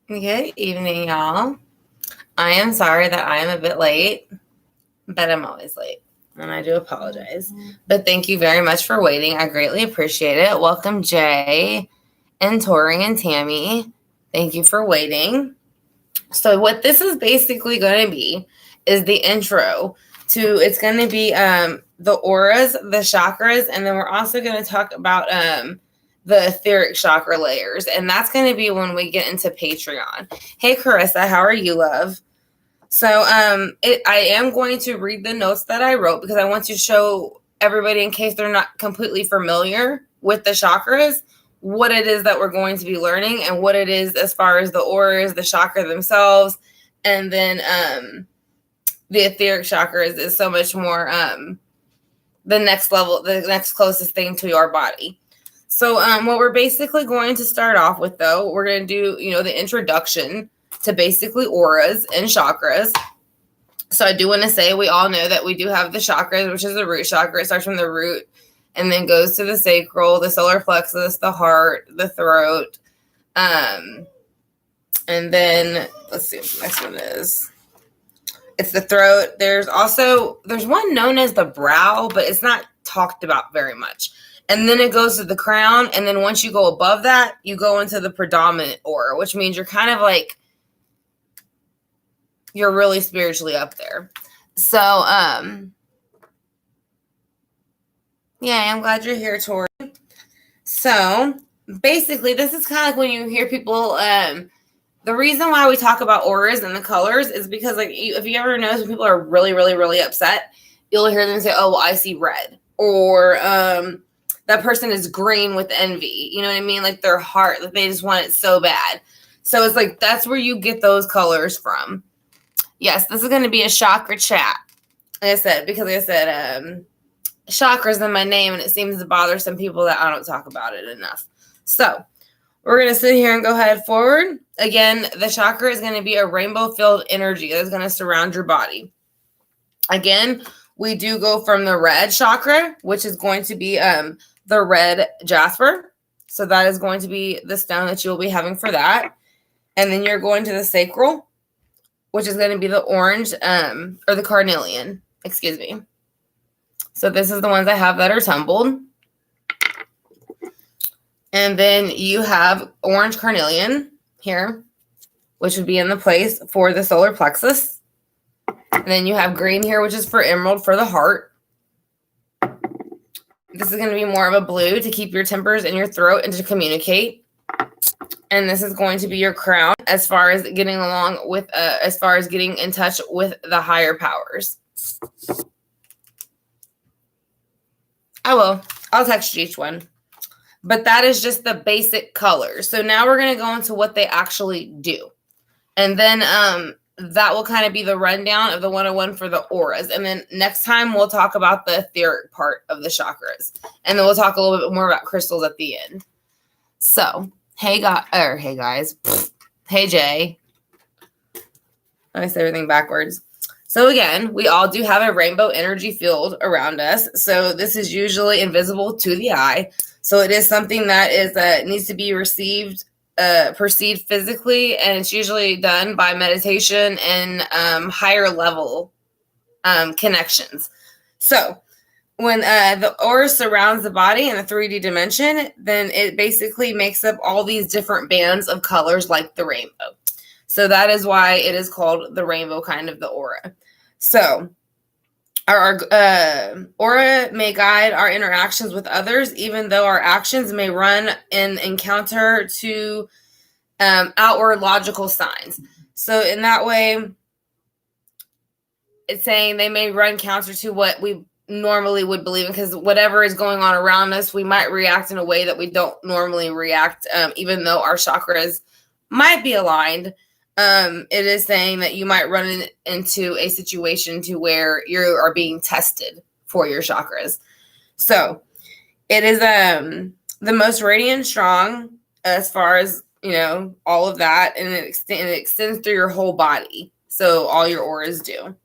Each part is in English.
Good evening, y'all. I am sorry that I am a bit late, but I'm always late, and I do apologize. But thank you very much for waiting. I greatly appreciate it. Welcome, Jay and Tori and Tammy. Thank you for waiting. So what this is basically going to be is the intro to, it's going to be the auras, the chakras, and then we're also going to talk about the etheric chakra layers, and that's going to be when we get into Patreon. Hey, Carissa, how are you, love? So I am going to read the notes that I wrote because I want to show everybody, in case they're not completely familiar with the chakras, what it is that we're going to be learning and what it is as far as the auras, the chakra themselves, and then the etheric chakras is so much more the next level, the next closest thing to your body. So what we're basically going to start off with, though, we're going to do, the introduction to basically auras and chakras. So I do want to say we all know that we do have the chakras, which is the root chakra. It starts from the root and then goes to the sacral, the solar plexus, the heart, the throat. And then let's see what the next one is. It's the throat. There's one known as the brow, but it's not talked about very much. And then it goes to the crown. And then once you go above that, you go into the predominant aura, which means you're kind of like, you're really spiritually up there. So, yeah, I'm glad you're here, Tori. So basically, this is kind of like when you hear people, the reason why we talk about auras and the colors is because, like, if you ever notice when people are really, really, really upset, you'll hear them say, oh, well, I see red. Or that person is green with envy. You know what I mean? Like their heart, like they just want it so bad. So it's like, that's where you get those colors from. Yes, this is going to be a chakra chat. Like I said, because chakra's in my name, and it seems to bother some people that I don't talk about it enough. So we're going to sit here and go ahead forward. Again, the chakra is going to be a rainbow-filled energy that's going to surround your body. Again, we do go from the red chakra, which is going to be the red jasper. So that is going to be the stone that you will be having for that. And then you're going to the sacral, which is going to be the orange or the carnelian, excuse me. So this is the ones I have that are tumbled. And then you have orange carnelian here, which would be in the place for the solar plexus. And then you have green here, which is for emerald for the heart. This is going to be more of a blue to keep your tempers in your throat and to communicate. And this is going to be your crown as far as getting along with, as far as getting in touch with the higher powers. I'll text you each one. But that is just the basic colors. So now we're going to go into what they actually do. And then that will kind of be the rundown of the 101 for the auras. And then next time we'll talk about the etheric part of the chakras. And then we'll talk a little bit more about crystals at the end. So, hey guys. Hey, Jay. I said everything backwards. So again, we all do have a rainbow energy field around us. So this is usually invisible to the eye. So it is something that is needs to be perceived physically, and it's usually done by meditation and higher level connections. So when the aura surrounds the body in a 3D dimension, then it basically makes up all these different bands of colors like the rainbow. So that is why it is called the rainbow, kind of the aura. So our aura may guide our interactions with others, even though our actions may run in counter to outward logical signs. So in that way, it's saying they may run counter to what we normally would believe, because whatever is going on around us, we might react in a way that we don't normally react, even though our chakras might be aligned. It is saying that you might run into a situation to where you are being tested for your chakras. So it is the most radiant strong as far as, all of that, and it extends through your whole body. So all your auras do.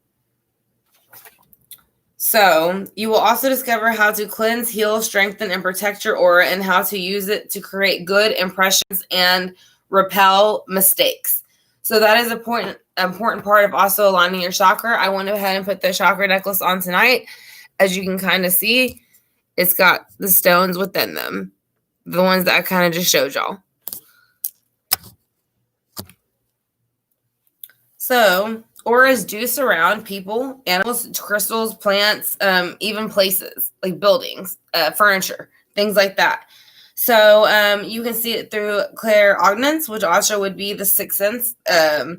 So you will also discover how to cleanse, heal, strengthen, and protect your aura, and how to use it to create good impressions and repel mistakes. So that is an important part of also aligning your chakra. I went ahead and put the chakra necklace on tonight. As you can kind of see, it's got the stones within them, the ones that I kind of just showed y'all. So auras do surround people, animals, crystals, plants, even places like buildings, furniture, things like that. So you can see it through clairvoyance, which also would be the sixth sense, a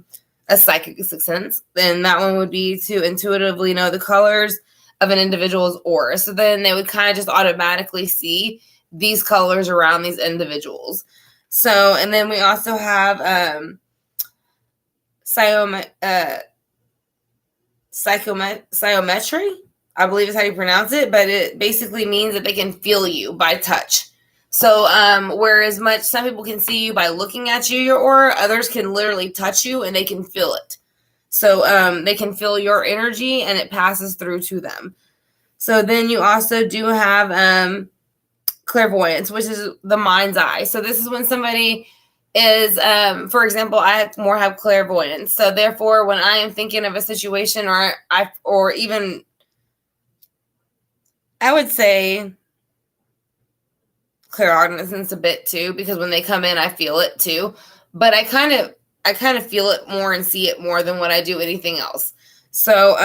psychic sixth sense. Then that one would be to intuitively know the colors of an individual's aura. So then they would kind of just automatically see these colors around these individuals. So, and then we also have psychometry, I believe is how you pronounce it, but it basically means that they can feel you by touch. So, whereas some people can see you by looking at you, your aura, others can literally touch you and they can feel it. So, they can feel your energy and it passes through to them. So then you also do have clairvoyance, which is the mind's eye. So this is when somebody is, for example, I have clairvoyance. So therefore, when I am thinking of a situation, or even I would say clairaudience a bit too, because when they come in, I feel it too. But I kind of feel it more and see it more than what I do anything else. So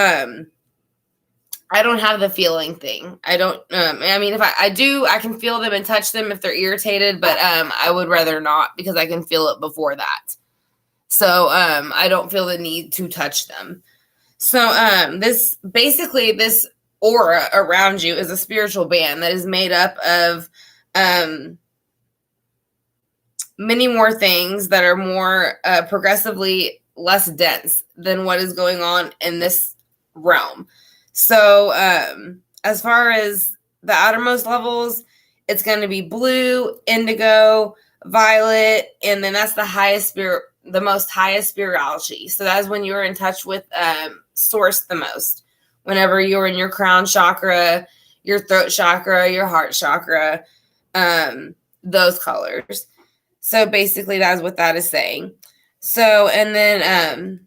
I don't have the feeling thing. I don't. I mean, if I do, I can feel them and touch them if they're irritated. But I would rather not, because I can feel it before that. So I don't feel the need to touch them. So this aura around you is a spiritual band that is made up of many more things that are more progressively less dense than what is going on in this realm. So as far as the outermost levels, it's going to be blue, indigo, violet, and then that's the most highest spirituality. So that's when you're in touch with source the most. Whenever you're in your crown chakra, your throat chakra, your heart chakra, those colors. So basically that's what that is saying. So, and then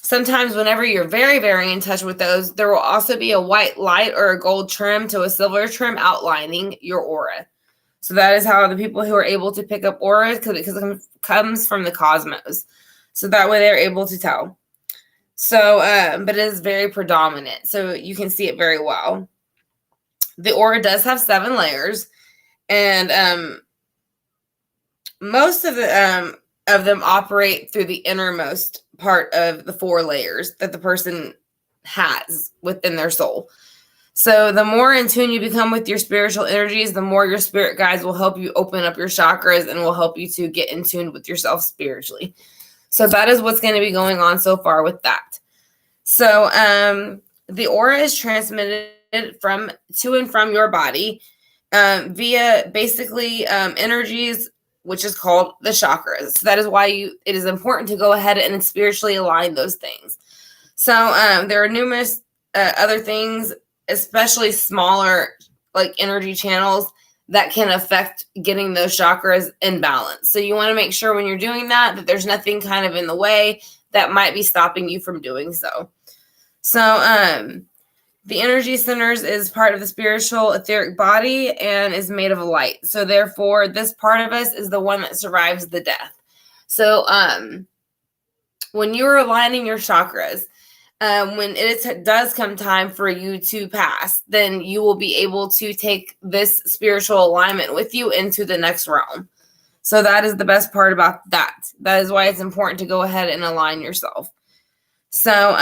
sometimes whenever you're very, very in touch with those, there will also be a white light or a gold trim to a silver trim outlining your aura. So that is how the people who are able to pick up auras, because it comes from the cosmos. So that way they're able to tell. So, but it is very predominant. So you can see it very well. The aura does have 7 layers, and most of them operate through the innermost part of the 4 layers that the person has within their soul. So the more in tune you become with your spiritual energies, the more your spirit guides will help you open up your chakras and will help you to get in tune with yourself spiritually. So that is what's going to be going on so far with that. So the aura is transmitted to and from your body via basically energies, which is called the chakras. So that is why it is important to go ahead and spiritually align those things. So there are numerous other things, especially smaller like energy channels, that can affect getting those chakras in balance. So you want to make sure when you're doing that there's nothing kind of in the way that might be stopping you from doing so. So the energy centers is part of the spiritual etheric body and is made of light. So therefore, this part of us is the one that survives the death. So when you're aligning your chakras, when it does come time for you to pass, then you will be able to take this spiritual alignment with you into the next realm. So that is the best part about that. That is why it's important to go ahead and align yourself. So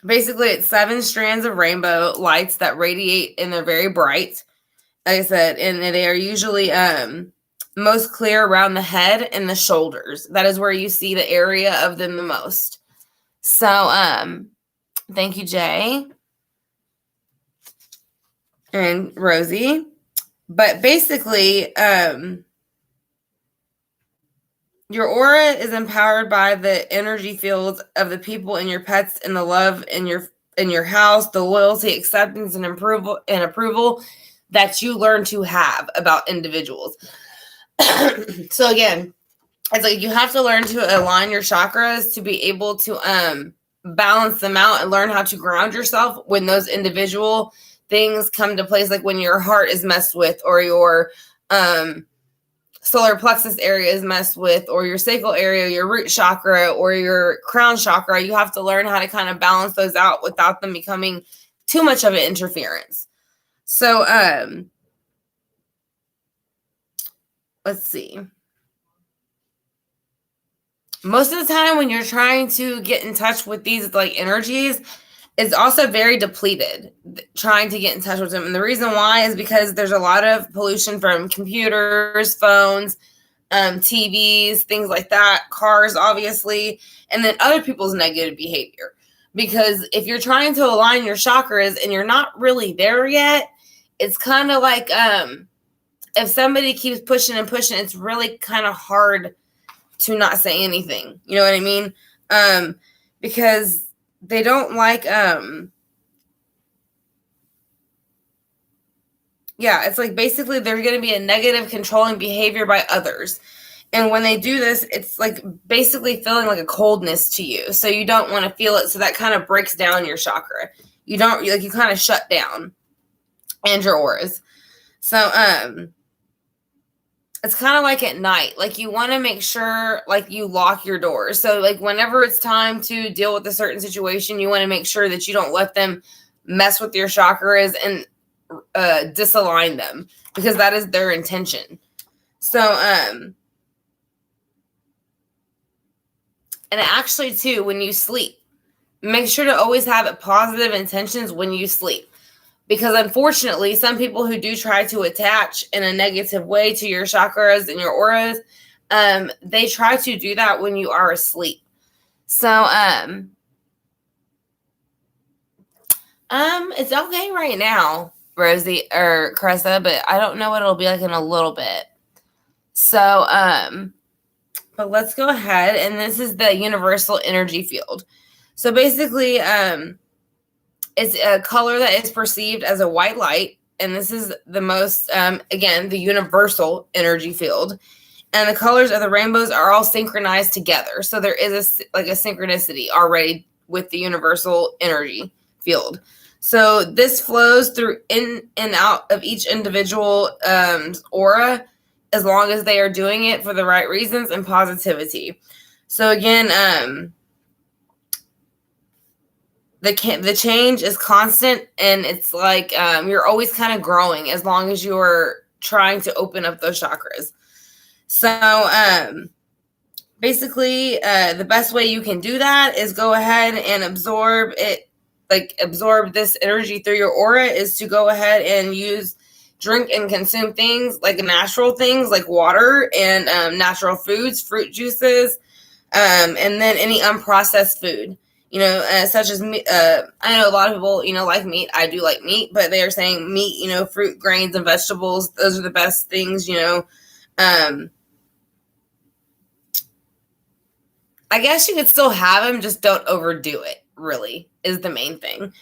basically, it's 7 strands of rainbow lights that radiate, and they're very bright, like I said, and they are usually most clear around the head and the shoulders. That is where you see the area of them the most. So thank you, Jay and Rosie. But basically, your aura is empowered by the energy fields of the people and your pets, and the love in your house, the loyalty, acceptance, and approval that you learn to have about individuals. So again, it's like you have to learn to align your chakras to be able to balance them out and learn how to ground yourself when those individual things come to place, like when your heart is messed with, or your solar plexus area is messed with, or your sacral area, your root chakra, or your crown chakra. You have to learn how to kind of balance those out without them becoming too much of an interference. So let's see. Most of the time when you're trying to get in touch with these like energies, it's also very depleted trying to get in touch with them. And the reason why is because there's a lot of pollution from computers, phones, TVs, things like that, cars, obviously, and then other people's negative behavior. Because if you're trying to align your chakras and you're not really there yet, it's kind of like if somebody keeps pushing and pushing, it's really kind of hard to not say anything. You know what I mean? Because they don't like, it's like basically there's going to be a negative controlling behavior by others. And when they do this, it's like basically feeling like a coldness to you. So you don't want to feel it. So that kind of breaks down your chakra. You don't, like, you kind of shut down and your auras. So, it's kind of like at night, like you want to make sure like you lock your doors. So like whenever it's time to deal with a certain situation, you want to make sure that you don't let them mess with your chakras and disalign them, because that is their intention. So, and actually too, when you sleep, make sure to always have positive intentions when you sleep. Because unfortunately, some people who do try to attach in a negative way to your chakras and your auras, they try to do that when you are asleep. So, it's okay right now, Rosie or Cressa, but I don't know what it'll be like in a little bit. So, but let's go ahead, and this is the universal energy field. So basically, it's a color that is perceived as a white light, and this is the most, again, the universal energy field. And the colors of the rainbows are all synchronized together. So there is a synchronicity already with the universal energy field. So this flows through in and out of each individual aura, as long as they are doing it for the right reasons and positivity. So again, the change is constant, and it's like you're always kind of growing as long as you're trying to open up those chakras. So basically, the best way you can do that is go ahead and absorb it, like absorb this energy through your aura, is to go ahead and drink and consume things like natural things like water and natural foods, fruit juices, and then any unprocessed food. Such as meat. I know a lot of people, like meat. I do like meat, but they are saying meat, fruit, grains, and vegetables. Those are the best things, I guess you could still have them, just don't overdo it, really, is the main thing.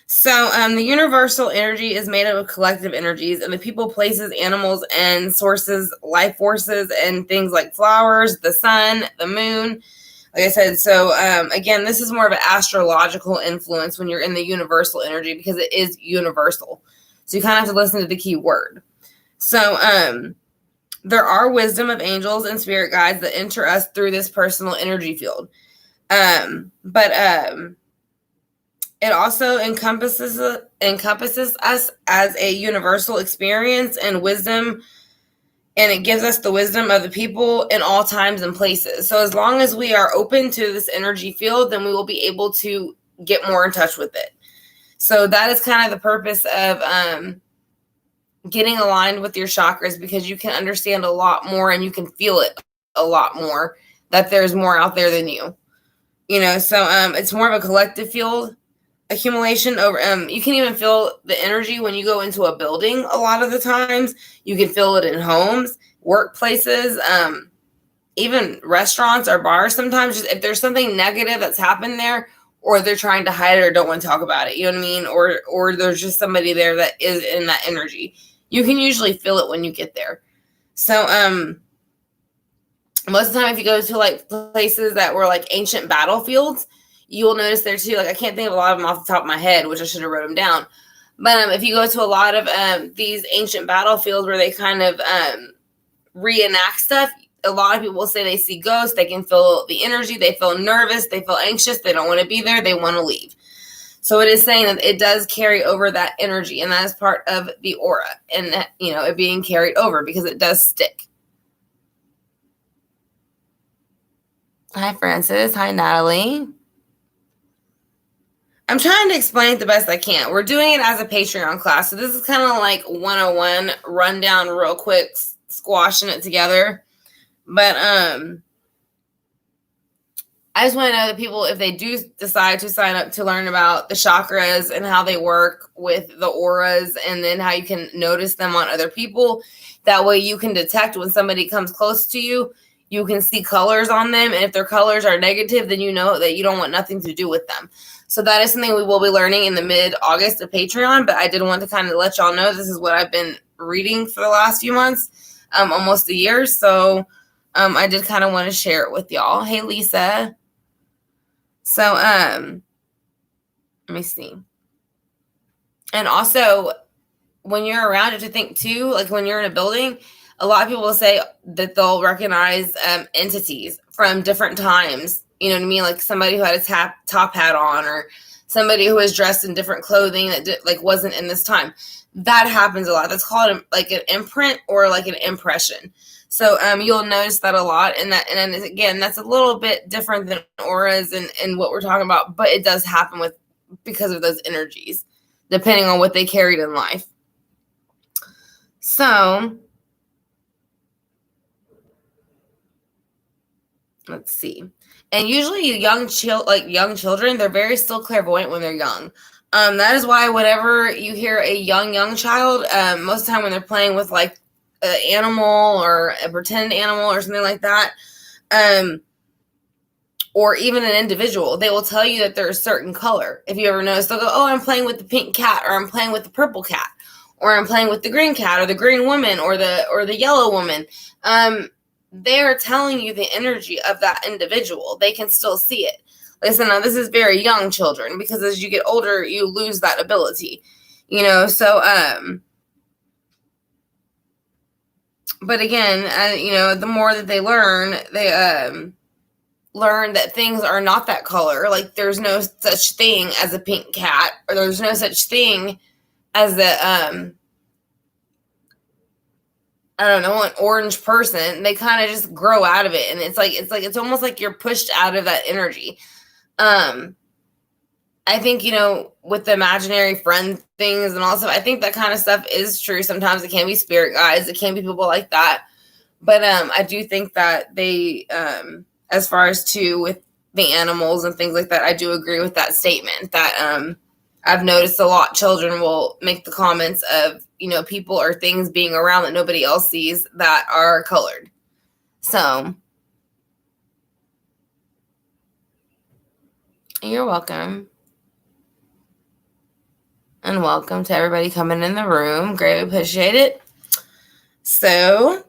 So the universal energy is made up of collective energies, and the people, places, animals, and sources, life forces, and things like flowers, the sun, the moon. Like I said, so again, this is more of an astrological influence when you're in the universal energy, because it is universal. So you kind of have to listen to the key word. So there are wisdom of angels and spirit guides that enter us through this personal energy field. But it also encompasses us as a universal experience and wisdom. And it gives us the wisdom of the people in all times and places. So as long as we are open to this energy field, then we will be able to get more in touch with it. So that is kind of the purpose of getting aligned with your chakras, because you can understand a lot more and you can feel it a lot more, that there's more out there than you. So it's more of a collective field accumulation over you can even feel the energy when you go into a building. A lot of the times you can feel it in homes, workplaces, even restaurants or bars. Sometimes just if there's something negative that's happened there, or they're trying to hide it or don't want to talk about it, you know what I mean, or there's just somebody there that is in that energy, you can usually feel it when you get there. So Most of the time, if you go to like places that were like ancient battlefields, you will notice there too. Like I can't think of a lot of them off the top of my head, which I should have wrote them down. But if you go to a lot of these ancient battlefields where they kind of reenact stuff, a lot of people will say they see ghosts, they can feel the energy, they feel nervous, they feel anxious, they don't want to be there, they want to leave. So it is saying that it does carry over that energy, and that is part of the aura, and it being carried over because it does stick. Hi, Francis. Hi, Natalie. I'm trying to explain it the best I can. We're doing it as a Patreon class, so this is kind of like 101 rundown, real quick, squashing it together. But I just want to know that people, if they do decide to sign up to learn about the chakras and how they work with the auras, and then how you can notice them on other people, that way you can detect when somebody comes close to you. You can see colors on them, and if their colors are negative, then you know that you don't want nothing to do with them. So that is something we will be learning in the mid-August of Patreon, but I did want to kind of let y'all know this is what I've been reading for the last few months, almost a year. So I did kind of want to share it with y'all. Hey, Lisa. So let me see. And also, when you're around, you have to think too, like when you're in a building, a lot of people will say that they'll recognize entities from different times. You know what I mean? Like somebody who had a top hat on, or somebody who was dressed in different clothing that wasn't in this time. That happens a lot. That's called like an imprint or like an impression. So you'll notice that a lot. And then again, that's a little bit different than auras and what we're talking about, but it does happen because of those energies, depending on what they carried in life. So let's see. And usually young children, they're very still clairvoyant when they're young. That is why whenever you hear a young child, most of the time when they're playing with like an animal or a pretend animal or something like that, or even an individual, they will tell you that they're a certain color. If you ever notice, they'll go, oh, I'm playing with the pink cat, or I'm playing with the purple cat, or I'm playing with the green cat, or the green woman, or the yellow woman. They are telling you the energy of that individual. They can still see it. Listen, now this is very young children, because as you get older, you lose that ability, so, but again, the more that they learn, they, learn that things are not that color. Like there's no such thing as a pink cat, or there's no such thing as an orange person. They kind of just grow out of it, and it's almost like you're pushed out of that energy. I think with the imaginary friend things, and also I think that kind of stuff is true. Sometimes it can be spirit guides, it can be people like that, but I do think that they as far as too with the animals and things like that, I do agree with that statement that I've noticed a lot. Children will make the comments of, people or things being around that nobody else sees that are colored. So you're welcome. And welcome to everybody coming in the room. Greatly appreciate it. So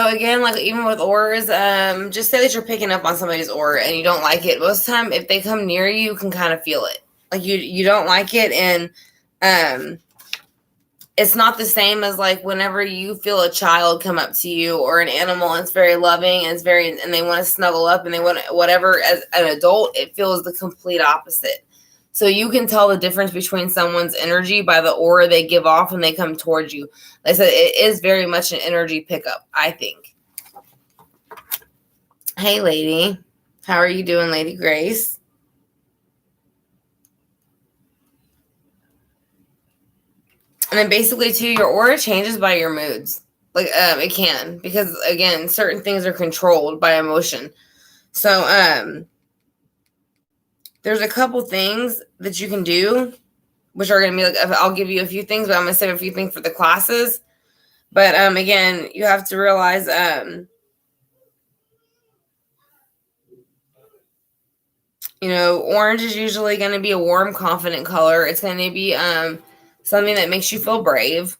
again, like even with auras, just say that you're picking up on somebody's aura and you don't like it. Most of the time, if they come near you, you can kind of feel it. Like you don't like it, and it's not the same as like whenever you feel a child come up to you, or an animal, and it's very loving and and they want to snuggle up and they want whatever. As an adult, it feels the complete opposite. So you can tell the difference between someone's energy by the aura they give off when they come towards you. Like I said, it is very much an energy pickup, I think. Hey, lady. How are you doing, Lady Grace? And then basically, too, your aura changes by your moods. Like, it can. Because, again, certain things are controlled by emotion. So, there's a couple things that you can do, which are going to be like, I'll give you a few things, but I'm going to save a few things for the classes. But again, you have to realize Orange is usually going to be a warm, confident color. It's going to be something that makes you feel brave.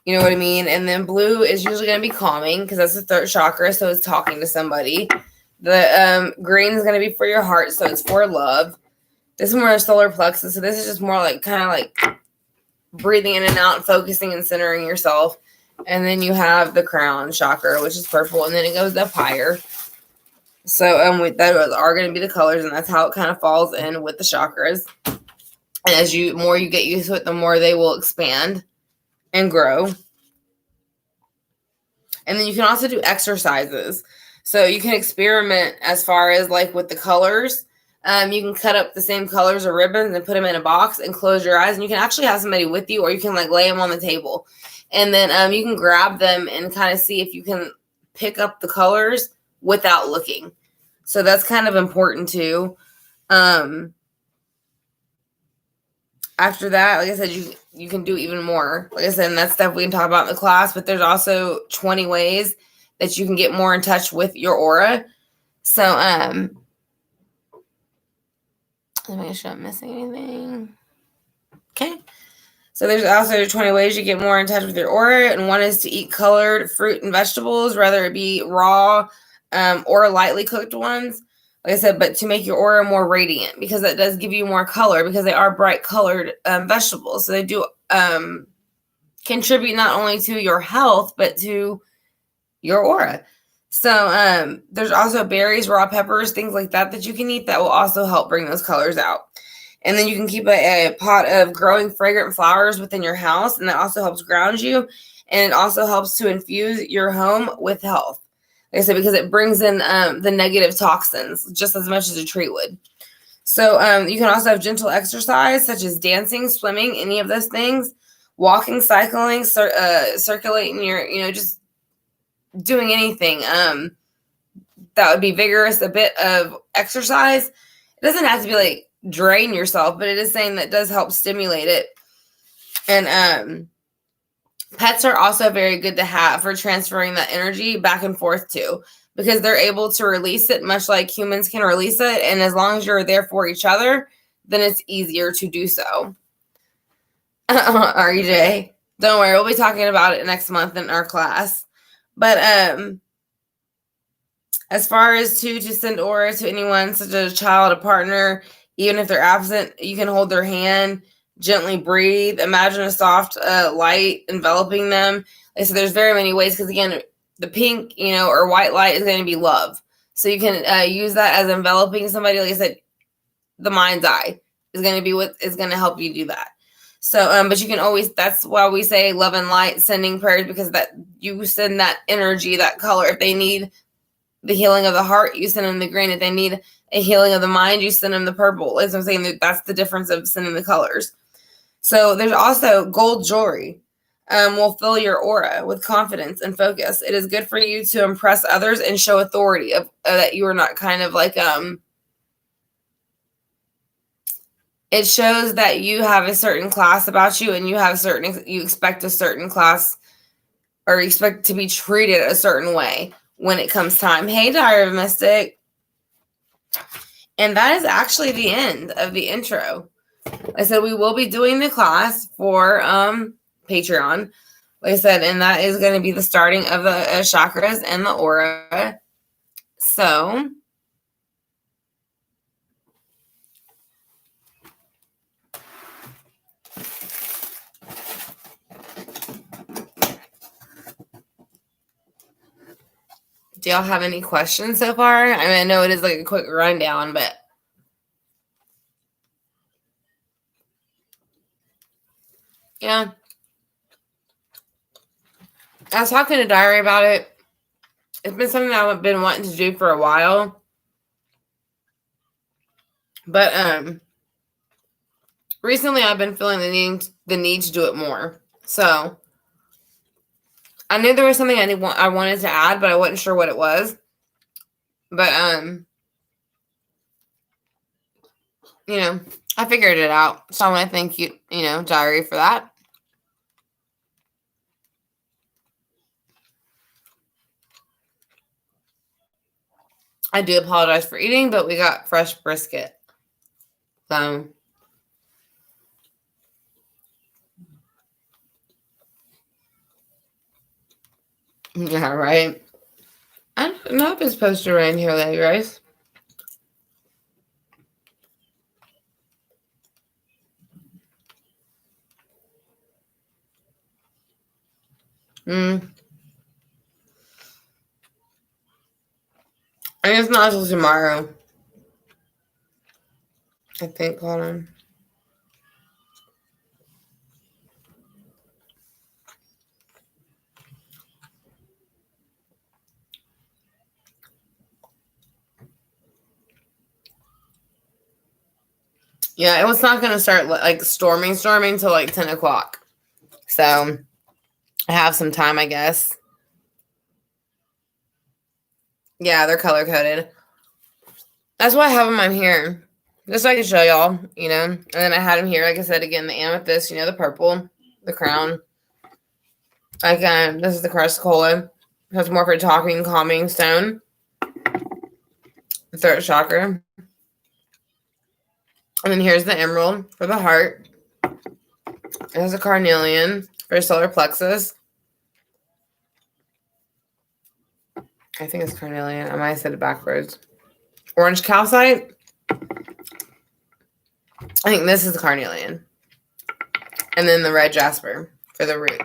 You know what I mean? And then blue is usually going to be calming because that's the third chakra, so it's talking to somebody. The green is going to be for your heart, so it's for love. This is more solar plexus, so this is just more like kind of like breathing in and out, focusing and centering yourself. And then you have the crown chakra, which is purple, and then it goes up higher. So that are going to be the colors, and that's how it kind of falls in with the chakras. And as more you get used to it, the more they will expand and grow. And then you can also do exercises. So you can experiment as far as like with the colors. You can cut up the same colors or ribbons and put them in a box and close your eyes. And you can actually have somebody with you, or you can like lay them on the table. And then you can grab them and kind of see if you can pick up the colors without looking. So that's kind of important too. After that, like I said, you can do even more. Like I said, and that's stuff we can talk about in the class, but there's also 20 ways that you can get more in touch with your aura. So, let me make sure I'm missing anything. Okay. So there's also 20 ways you get more in touch with your aura, and one is to eat colored fruit and vegetables, whether it be raw or lightly cooked ones. Like I said, but to make your aura more radiant, because that does give you more color, because they are bright colored vegetables. So they do contribute not only to your health, but to your aura. So there's also berries, raw peppers, things like that you can eat that will also help bring those colors out. And then you can keep a pot of growing fragrant flowers within your house, and that also helps ground you. And it also helps to infuse your home with health. Like I said, because it brings in the negative toxins just as much as a tree would. So you can also have gentle exercise, such as dancing, swimming, any of those things, walking, cycling, circulating your, just doing anything that would be vigorous, a bit of exercise. It doesn't have to be like drain yourself, but it is saying that does help stimulate it. And pets are also very good to have for transferring that energy back and forth too, because they're able to release it much like humans can release it. And as long as you're there for each other, then it's easier to do so. RJ, don't worry, we'll be talking about it next month in our class. But as far as to send aura to anyone, such as a child, a partner, even if they're absent, you can hold their hand, gently breathe, imagine a soft light enveloping them. Like, so there's very many ways, because again, the pink, or white light is going to be love. So you can use that as enveloping somebody. Like I said, the mind's eye is going to be what is going to help you do that. So, but you can always, that's why we say love and light, sending prayers, because that you send that energy, that color. If they need the healing of the heart, you send them the green. If they need a healing of the mind, you send them the purple. As I'm saying, that's the difference of sending the colors. So there's also gold jewelry will fill your aura with confidence and focus. It is good for you to impress others and show authority of that you are not kind of like it shows that you have a certain class about you, and you expect a certain class, or expect to be treated a certain way when it comes time. Hey, Diary of Mystic. And that is actually the end of the intro. Like I said, we will be doing the class for Patreon. Like I said, and that is going to be the starting of the chakras and the aura. So do y'all have any questions so far? I mean, I know it is like a quick rundown, but yeah. I was talking to Diary about it. It's been something I've been wanting to do for a while. But recently I've been feeling the need to do it more. So I knew there was something I wanted to add, but I wasn't sure what it was. But I figured it out. So I want to thank you, Diary, for that. I do apologize for eating, but we got fresh brisket. So, yeah, right. I don't know if it's supposed to rain here lately, guys. And it's not until tomorrow. I think, hold on. Yeah, it was not going to start like storming till like 10 o'clock. So I have some time, I guess. Yeah, they're color coded. That's why I have them on here. Just so I can show y'all, you know. And then I had them here, like I said, again, the amethyst, you know, the purple, the crown. Like, this is the chrysocolla. That's more for talking, calming stone. The throat chakra. And then here's the emerald for the heart. There's a carnelian for solar plexus. I think it's carnelian. I might have said it backwards. Orange calcite. I think this is the carnelian. And then the red jasper for the root.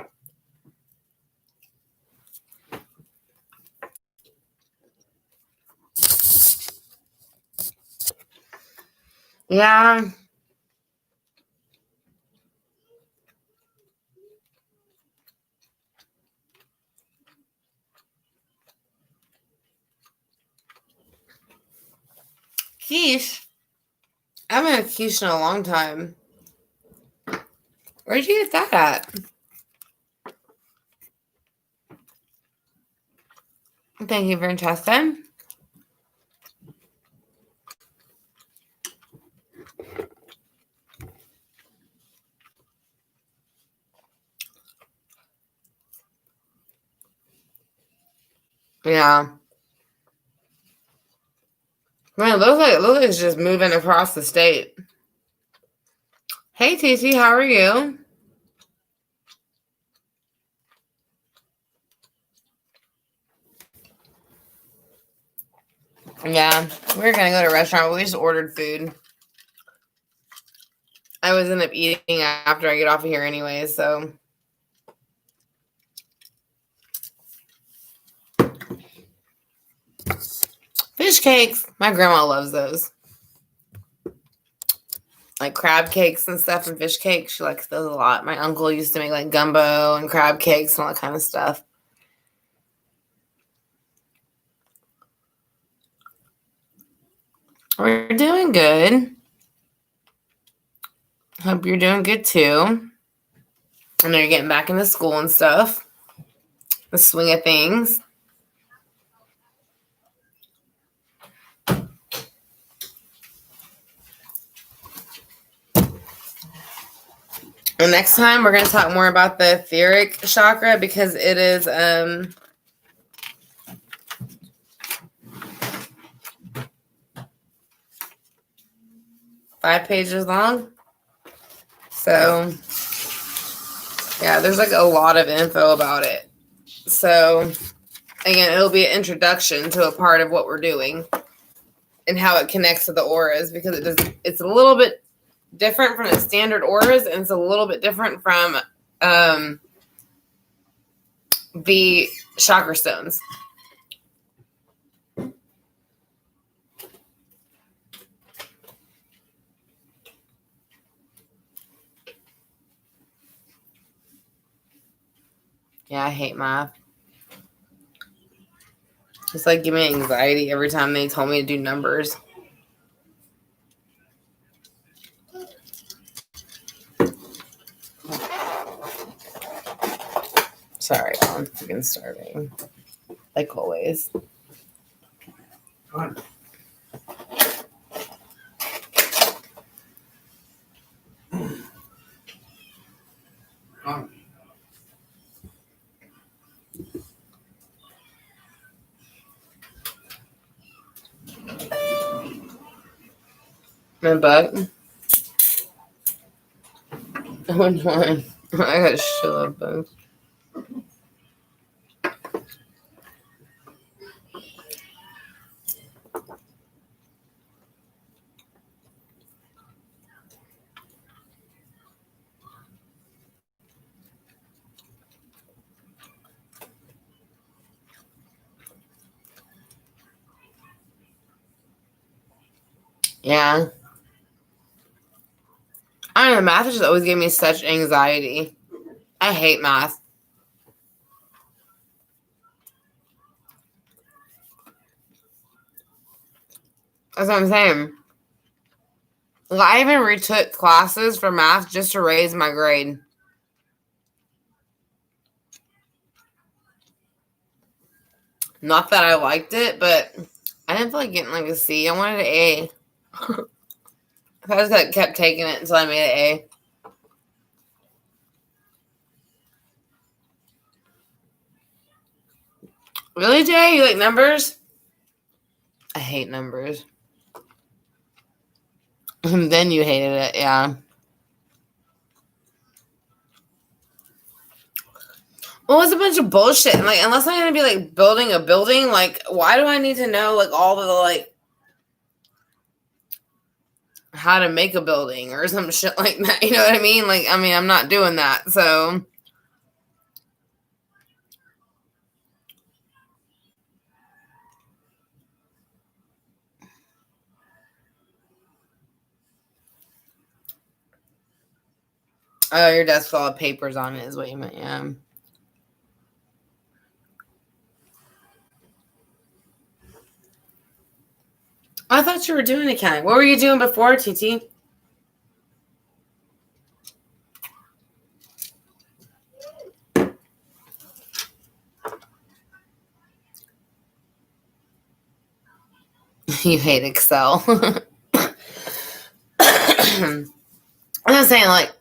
Yeah. Quiche. I haven't had quiche in a long time. Where'd you get that at? Thank you, Francesca. Yeah. Man, it looks like it's just moving across the state. Hey, TC, how are you? Yeah, we were gonna go to a restaurant, but we just ordered food. I was end up eating after I get off of here anyway, so. Fish cakes. My grandma loves those. Like crab cakes and stuff and fish cakes. She likes those a lot. My uncle used to make like gumbo and crab cakes and all that kind of stuff. We're doing good. Hope you're doing good too. I know you're getting back into school and stuff. The swing of things. And next time we're going to talk more about the etheric chakra because it is 5 pages long. So yeah, there's like a lot of info about it. So again, it'll be an introduction to a part of what we're doing and how it connects to the auras because it's a little bit different from the standard auras and it's a little bit different from the chakra stones. Yeah, I hate math. It's like giving me anxiety every time they told me to do numbers. Sorry, I'm freaking starving. Like always. My butt. Which one? I got shit of both. Yeah. I don't know, math just always gave me such anxiety. I hate math. That's what I'm saying. Like, I even retook classes for math just to raise my grade. Not that I liked it, but I didn't feel like getting like a C. I wanted an A. I just kept taking it until I made an A. Really, Jay? You like numbers? I hate numbers. And then you hated it, yeah. Well, it's a bunch of bullshit. And like, unless I'm gonna be like building a building, like, why do I need to know like all of the like how to make a building or some shit like that? You know what I mean? Like, I mean, I'm not doing that. So oh, your desk full of papers on it is what you meant, yeah. I thought you were doing accounting. What were you doing before, TT? You hate Excel. I'm just saying, like,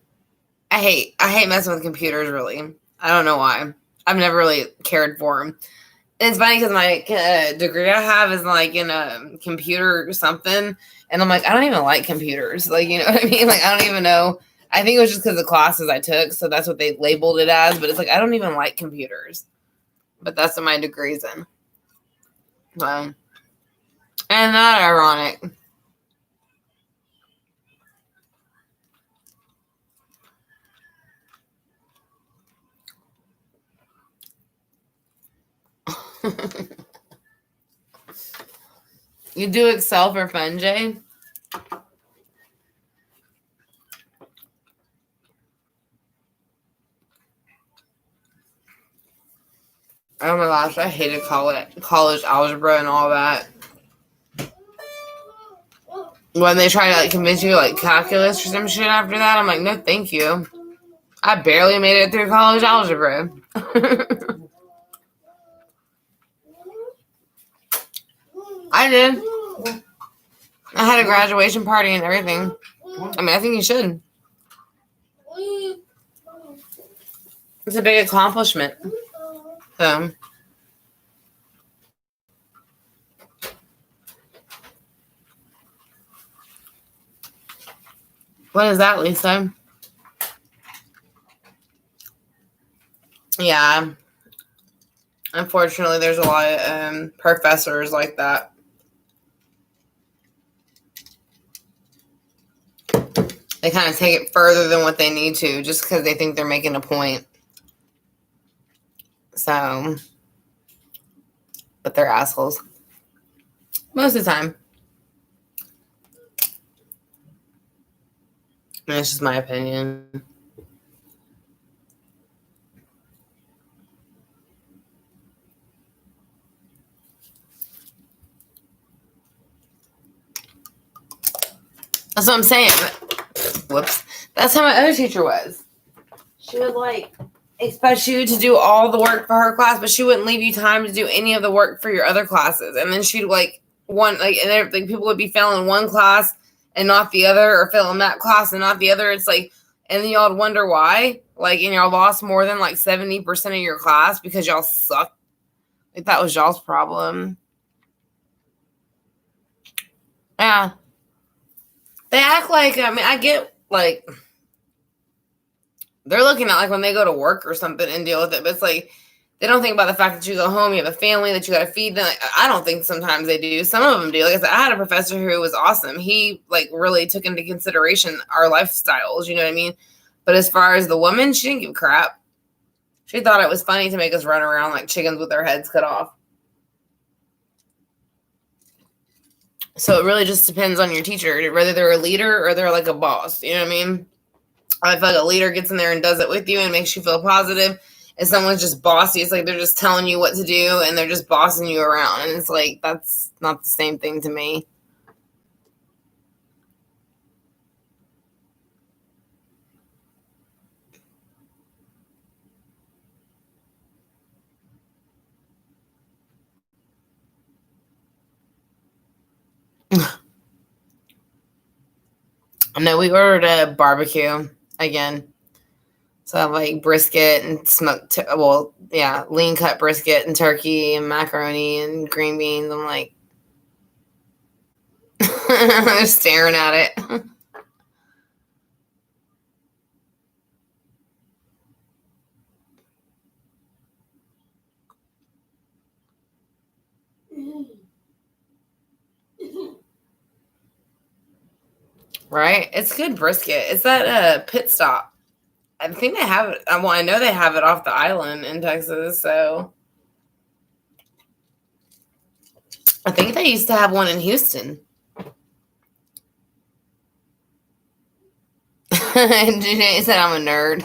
I hate messing with computers, really. I don't know why. I've never really cared for them. And it's funny because my degree I have is like in a computer or something. And I'm like, I don't even like computers. Like, you know what I mean? Like, I don't even know. I think it was just because of the classes I took. So that's what they labeled it as. But it's like, I don't even like computers. But that's what my degree's in. And not ironic. You do Excel for fun, Jay? Oh my gosh, I hated college algebra and all that. When they try to like convince you like calculus or some shit after that, I'm like, no, thank you. I barely made it through college algebra. I did. I had a graduation party and everything. I mean, I think you should. It's a big accomplishment. So, what is that, Lisa? Yeah. Unfortunately, there's a lot of professors like that. They kind of take it further than what they need to just because they think they're making a point. So, but they're assholes. Most of the time. That's just my opinion. That's what I'm saying. Whoops. That's how my other teacher was. She would like expect you to do all the work for her class, but she wouldn't leave you time to do any of the work for your other classes. And then she'd like and like people would be failing one class and not the other, or failing that class and not the other. It's like, and then y'all would wonder why. Like, and y'all lost more than like 70% of your class because y'all suck. Like, that was y'all's problem. Yeah. They act like, I mean, I get like, they're looking at like when they go to work or something and deal with it. But it's like they don't think about the fact that you go home, you have a family that you got to feed them. Like, I don't think sometimes they do. Some of them do. Like I said, I had a professor who was awesome. He like really took into consideration our lifestyles. You know what I mean? But as far as the woman, she didn't give a crap. She thought it was funny to make us run around like chickens with our heads cut off. So it really just depends on your teacher, whether they're a leader or they're like a boss. You know what I mean? I feel like a leader gets in there and does it with you and makes you feel positive. And someone's just bossy. It's like they're just telling you what to do and they're just bossing you around. And it's like, that's not the same thing to me. No, we ordered a barbecue again. So I have like brisket and smoked, lean cut brisket and turkey and macaroni and green beans. I'm like, I'm just staring at it. Right? It's good brisket. It's that Pit Stop. I think they have it. Well, I know they have it off the island in Texas. So I think they used to have one in Houston. Janae said I'm a nerd.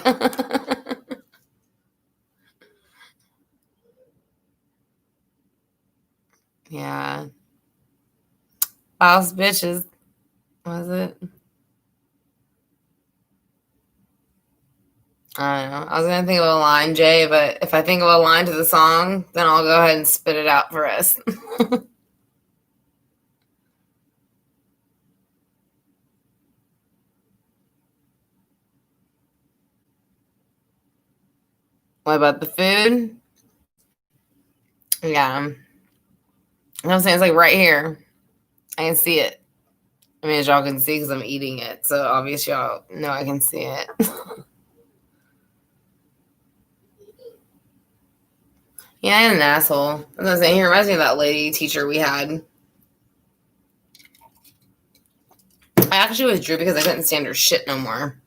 Yeah. Boss bitches. Was it? I don't know. I was going to think of a line, Jay, but if I think of a line to the song, then I'll go ahead and spit it out for us. What about the food? Yeah. You know what I'm saying? It's like right here. I can see it. I mean, as y'all can see because I'm eating it. So obviously y'all know I can see it. Yeah, I'm an asshole. I was gonna say, he reminds me of that lady teacher we had. I actually withdrew because I couldn't stand her shit no more.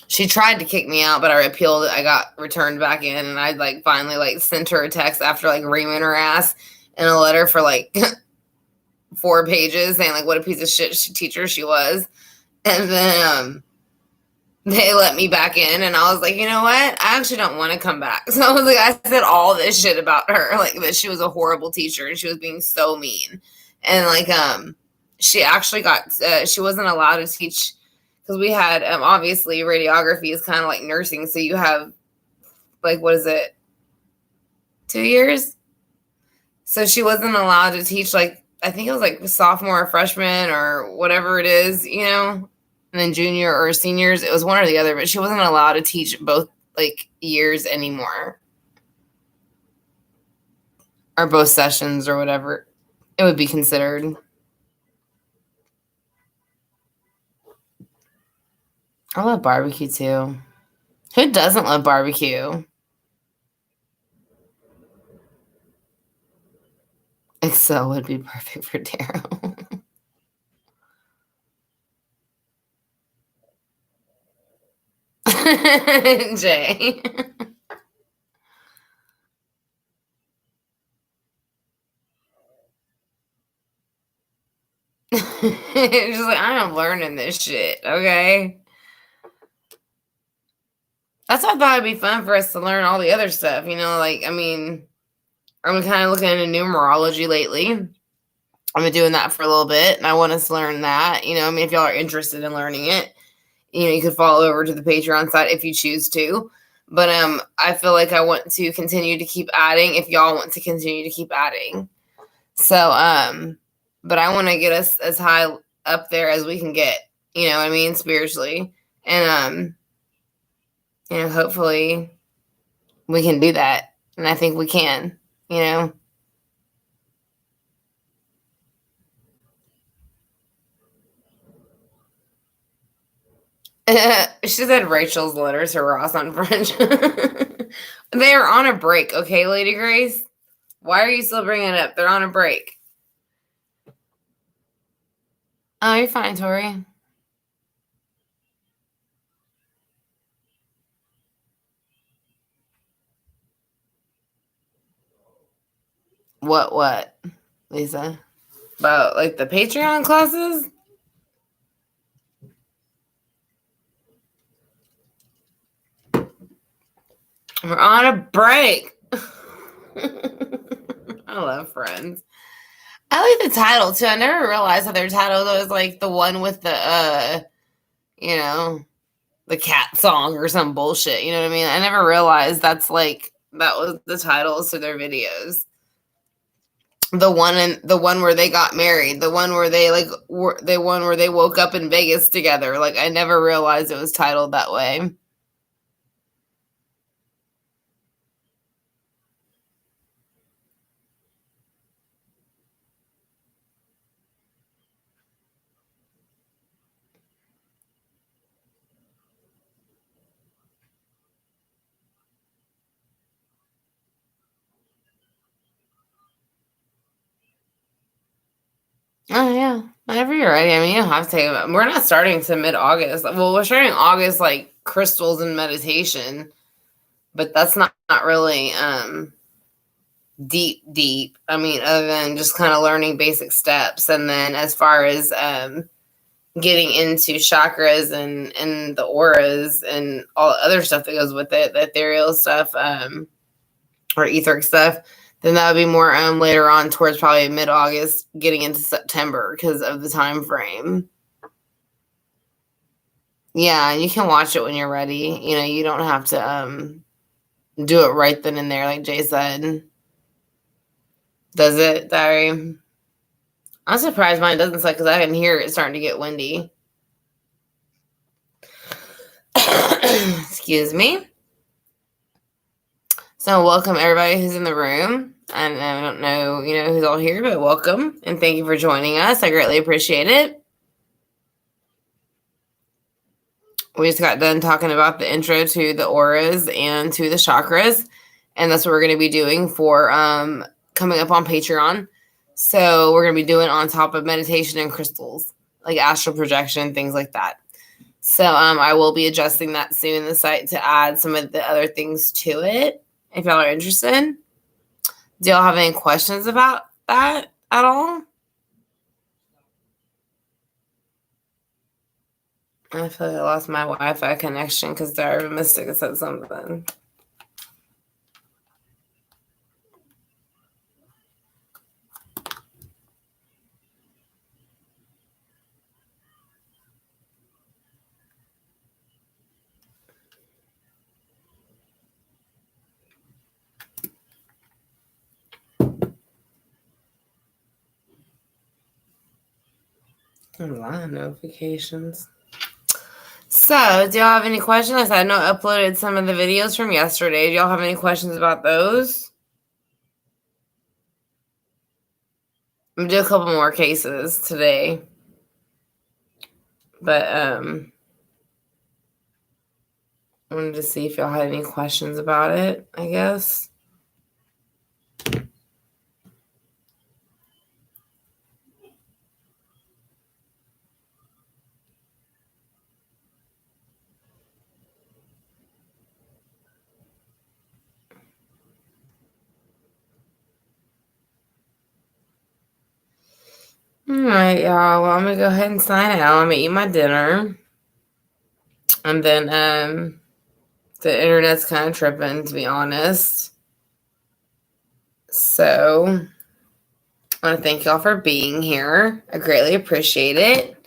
She tried to kick me out, but I appealed it. I got returned back in, and I like finally like sent her a text after like reaming her ass in a letter for like 4 pages saying like what a piece of shit teacher she was. And then they let me back in, and I was like, you know what? I actually don't want to come back. So I was like, I said all this shit about her, like that she was a horrible teacher and she was being so mean. And like she actually got she wasn't allowed to teach because we had obviously radiography is kind of like nursing, so you have like what is it, 2 years? So she wasn't allowed to teach like I think it was like sophomore or freshman or whatever it is, you know, and then junior or seniors. It was one or the other, but she wasn't allowed to teach both like years anymore or both sessions or whatever it would be considered. I love barbecue too. Who doesn't love barbecue? Excel would be perfect for Daryl. Jay. Just like I'm learning this shit, okay? That's why I thought it'd be fun for us to learn all the other stuff, you know, like I mean, I'm kind of looking into numerology lately. I've been doing that for a little bit, and I want us to learn that. You know, I mean, if y'all are interested in learning it, you know, you could follow over to the Patreon site if you choose to. But I feel like I want to continue to keep adding if y'all want to continue to keep adding. So but I want to get us as high up there as we can get, you know what I mean, spiritually. And you know, hopefully we can do that. And I think we can, you know. She said Rachel's letters to Ross on French. They are on a break, okay, Lady Grace? Why are you still bringing it up? They're on a break. Oh, you're fine, Tori. What, Lisa? About, like, the Patreon classes? We're on a break. I love Friends. I like the title, too. I never realized that their title was, like, the one with the, the cat song or some bullshit. You know what I mean? I never realized that was the titles to their videos. The one where they got married, the one where they where they woke up in Vegas together. Like, I never realized it was titled that way. Oh yeah, whenever you're ready. I mean, you don't have to take them. We're not starting to mid-August. Well, we're starting August, like crystals and meditation, but that's not really deep. I mean, other than just kind of learning basic steps, and then as far as getting into chakras and the auras and all the other stuff that goes with it, the ethereal stuff, or etheric stuff, then that would be more later on towards probably mid-August, getting into September because of the time frame. Yeah, you can watch it when you're ready. You know, you don't have to do it right then and there, like Jay said. Does it, Diary? I'm surprised mine doesn't suck because I can hear it starting to get windy. Excuse me. So welcome everybody who's in the room. And I don't know, who's all here, but welcome. And thank you for joining us. I greatly appreciate it. We just got done talking about the intro to the auras and to the chakras. And that's what we're going to be doing for coming up on Patreon. So we're going to be doing on top of meditation and crystals, like astral projection, things like that. So I will be adjusting that soon in the site to add some of the other things to it, if y'all are interested. Do y'all have any questions about that at all? I feel like I lost my Wi-Fi connection because Diary Mystic said something. A lot of notifications. So, do y'all have any questions? I said I know I uploaded some of the videos from yesterday. Do y'all have any questions about those? I'm gonna do a couple more cases today. But I wanted to see if y'all had any questions about it, I guess. All right, y'all. Well, I'm going to go ahead and sign out. I'm going to eat my dinner. And then the internet's kind of tripping, to be honest. So I want to thank y'all for being here. I greatly appreciate it.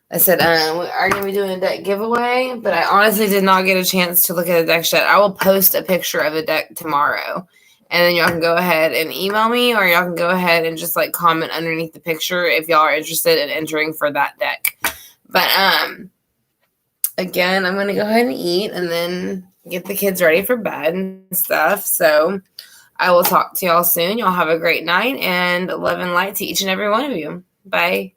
I said, we are going to be doing a deck giveaway, but I honestly did not get a chance to look at the deck yet. I will post a picture of the deck tomorrow. And then y'all can go ahead and email me, or y'all can go ahead and just like comment underneath the picture if y'all are interested in entering for that deck. But again, I'm going to go ahead and eat and then get the kids ready for bed and stuff. So I will talk to y'all soon. Y'all have a great night, and love and light to each and every one of you. Bye.